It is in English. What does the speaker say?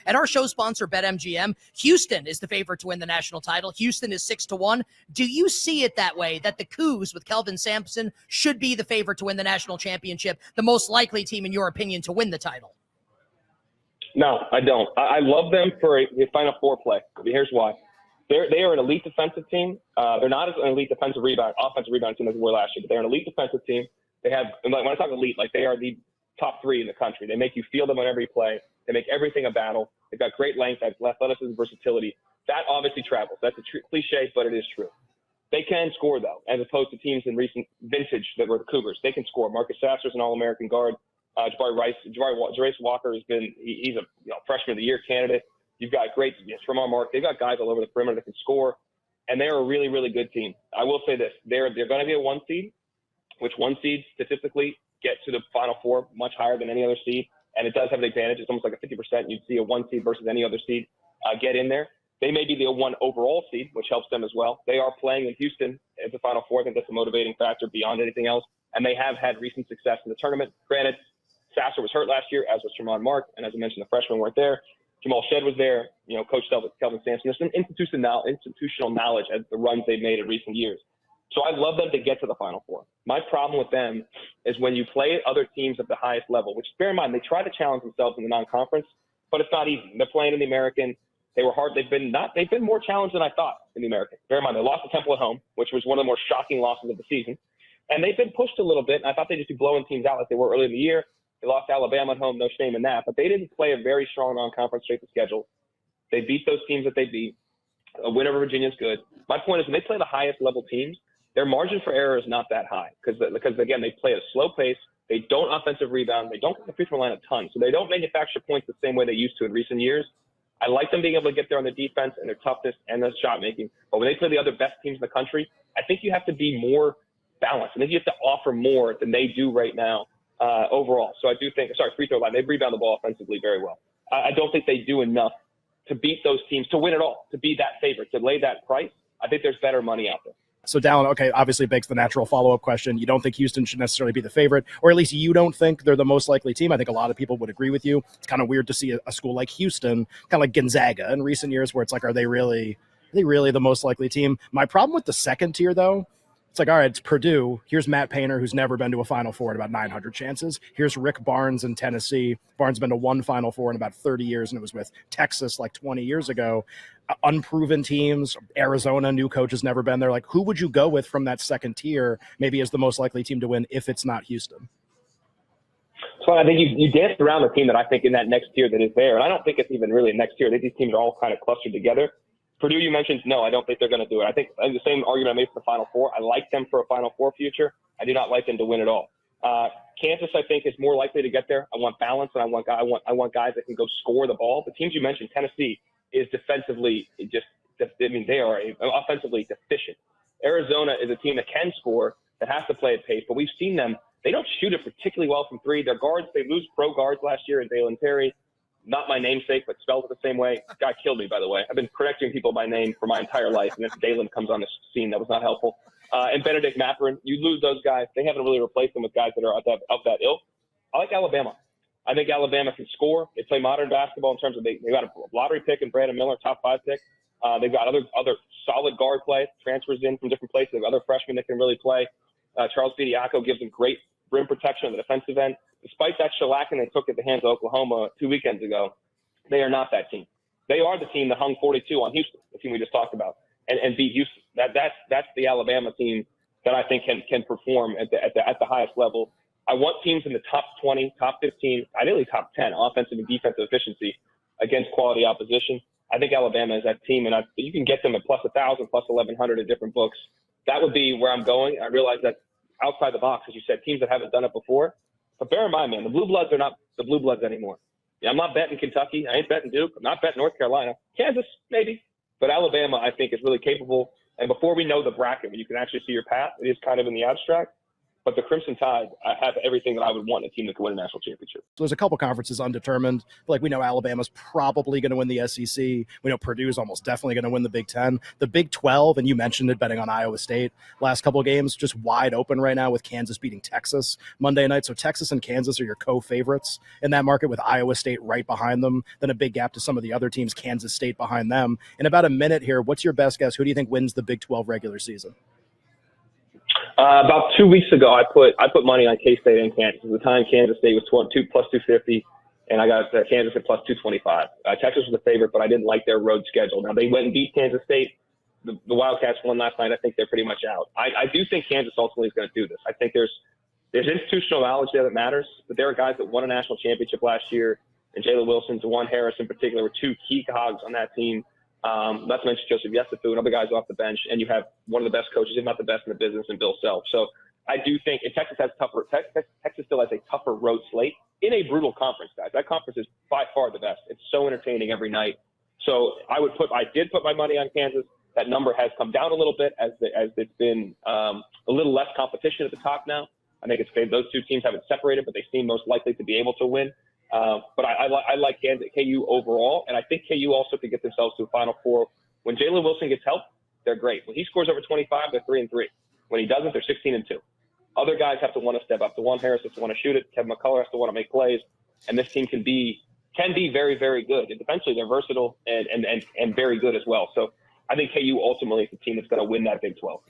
At our show sponsor, BetMGM, Houston is the favorite to win the national title. Houston is 6-1. Do you see it that way, that the Cougs with Kelvin Sampson should be the favorite to win the national championship, the most likely team, in your opinion, to win the title? No, I don't. I love them for a Final Four play. Here's why. They are an elite defensive team. They're not as an elite offensive rebound team as we were last year, but they're an elite defensive team. They have, when I talk elite, like they are the top 3 in the country. They make you feel them on every play. They make everything a battle. They've got great length, athleticism, versatility. That obviously travels. That's a cliche, but it is true. They can score, though, as opposed to teams in recent vintage that were the Cougars. They can score. Marcus Sasser's an All-American guard. Jarace Walker he's a freshman of the year candidate. You've got great Tremont Mark. They've got guys all over the perimeter that can score, and they're a really, really good team. I will say this: they're going to be a 1 seed, which 1 seeds statistically get to the Final Four much higher than any other seed, and it does have an advantage. It's almost like a 50%. You'd see a 1 seed versus any other seed get in there. They may be the 1 overall seed, which helps them as well. They are playing in Houston as the Final Four. I think that's a motivating factor beyond anything else, and they have had recent success in the tournament. Granted, Sasser was hurt last year, as was Tremont Mark, and as I mentioned, the freshmen weren't there. Jamal Shedd was there, Coach Kelvin Sampson. There's some institutional knowledge as the runs they've made in recent years. So I love them to get to the Final Four. My problem with them is when you play other teams at the highest level, which, bear in mind, they try to challenge themselves in the non-conference, but it's not easy. They're playing in the American. They were hard. They've been more challenged than I thought in the American. Bear in mind, they lost to Temple at home, which was one of the more shocking losses of the season. And they've been pushed a little bit, and I thought they'd just be blowing teams out like they were early in the year. They lost to Alabama at home, no shame in that. But they didn't play a very strong non-conference strength of schedule. They beat those teams that they beat. A win over Virginia is good. My point is when they play the highest level teams, their margin for error is not that high because again, they play at a slow pace. They don't offensive rebound. They don't get the free throw line a ton. So they don't manufacture points the same way they used to in recent years. I like them being able to get there on the defense and their toughness and their shot making. But when they play the other best teams in the country, I think you have to be more balanced. I think you have to offer more than they do right now. Overall. So I do think, free throw line, they rebound the ball offensively very well. I don't think they do enough to beat those teams, to win it all, to be that favorite, to lay that price. I think there's better money out there. So Dalen, okay, obviously begs the natural follow-up question. You don't think Houston should necessarily be the favorite, or at least you don't think they're the most likely team. I think a lot of people would agree with you. It's kind of weird to see a school like Houston, kind of like Gonzaga in recent years, where it's like, are they really the most likely team? My problem with the second tier, though, it's like, all right, it's Purdue. Here's Matt Painter, who's never been to a Final Four in about 900 chances. Here's Rick Barnes in Tennessee. Barnes been to 1 Final Four in about 30 years, and it was with Texas like 20 years ago. Unproven teams, Arizona, new coach has never been there. Like, who would you go with from that second tier, maybe as the most likely team to win if it's not Houston? So I think you danced around the team that I think in that next tier that is there. And I don't think it's even really a next tier. I think these teams are all kind of clustered together. Purdue, you mentioned, no, I don't think they're going to do it. I think the same argument I made for the Final Four. I like them for a Final Four future. I do not like them to win it all. Kansas, I think, is more likely to get there. I want balance, and I want guys that can go score the ball. The teams you mentioned, Tennessee, is defensively they are offensively deficient. Arizona is a team that can score, that has to play at pace, but we've seen them. They don't shoot it particularly well from three. Their guards, they lose pro guards last year in Dalen Terry. Not my namesake, but spelled it the same way. Guy killed me, by the way. I've been correcting people by name for my entire life, and then Dalen comes on the scene. That was not helpful. And Benedict Mathurin, you lose those guys. They haven't really replaced them with guys that are of that ilk. I like Alabama. I think Alabama can score. They play modern basketball in terms of they got a lottery pick in Brandon Miller, top 5 pick. They've got other solid guard play, transfers in from different places. They've got other freshmen that can really play. Charles Bediako gives them great rim protection on the defensive end. Despite that shellacking they took at the hands of Oklahoma 2 weekends ago, they are not that team. They are the team that hung 42 on Houston, the team we just talked about, and beat Houston. That's the Alabama team that I think can perform at the highest level. I want teams in the top 20, top 15, ideally top 10 offensive and defensive efficiency against quality opposition. I think Alabama is that team, and you can get them at plus 1,000, plus 1,100 in different books. That would be where I'm going. I realize that outside the box, as you said, teams that haven't done it before. But bear in mind, man, the Blue Bloods are not the Blue Bloods anymore. Yeah, I'm not betting Kentucky. I ain't betting Duke. I'm not betting North Carolina. Kansas, maybe. But Alabama, I think, is really capable. And before we know the bracket, when you can actually see your path, it is kind of in the abstract. But the Crimson Tide have everything that I would want in a team that could win a national championship. So there's a couple conferences undetermined. Like we know Alabama's probably going to win the SEC. We know Purdue's almost definitely going to win the Big Ten. The Big 12, and you mentioned it, betting on Iowa State. Last couple of games just wide open right now with Kansas beating Texas Monday night. So Texas and Kansas are your co-favorites in that market with Iowa State right behind them. Then a big gap to some of the other teams, Kansas State behind them. In about a minute here, what's your best guess? Who do you think wins the Big 12 regular season? About 2 weeks ago, I put money on K-State and Kansas. At the time, Kansas State was plus 250, and I got Kansas at plus 225. Texas was the favorite, but I didn't like their road schedule. Now, they went and beat Kansas State. The Wildcats won last night. I think they're pretty much out. I do think Kansas ultimately is going to do this. I think there's institutional knowledge there that matters, but there are guys that won a national championship last year, and Jalen Wilson, Juwan Harris in particular, were two key cogs on that team. Not to mention Joseph Yesufu and other guys off the bench, and you have one of the best coaches, if not the best in the business, in Bill Self. So I do think, and Texas still has a tougher road slate in a brutal conference, guys. That conference is by far the best. It's so entertaining every night. So I did put my money on Kansas. That number has come down a little bit as it's been a little less competition at the top now. I think those two teams haven't separated, but they seem most likely to be able to win. But I like KU overall, and I think KU also could get themselves to a Final Four. When Jalen Wilson gets help, they're great. When he scores over 25, they're 3-3. When he doesn't, they're 16-2. Other guys have to want to step up. Juwan Harris has to want to shoot it. Kevin McCullough has to want to make plays, and this team can be very, very good. And defensively, they're versatile and very good as well. So I think KU ultimately is the team that's going to win that Big 12.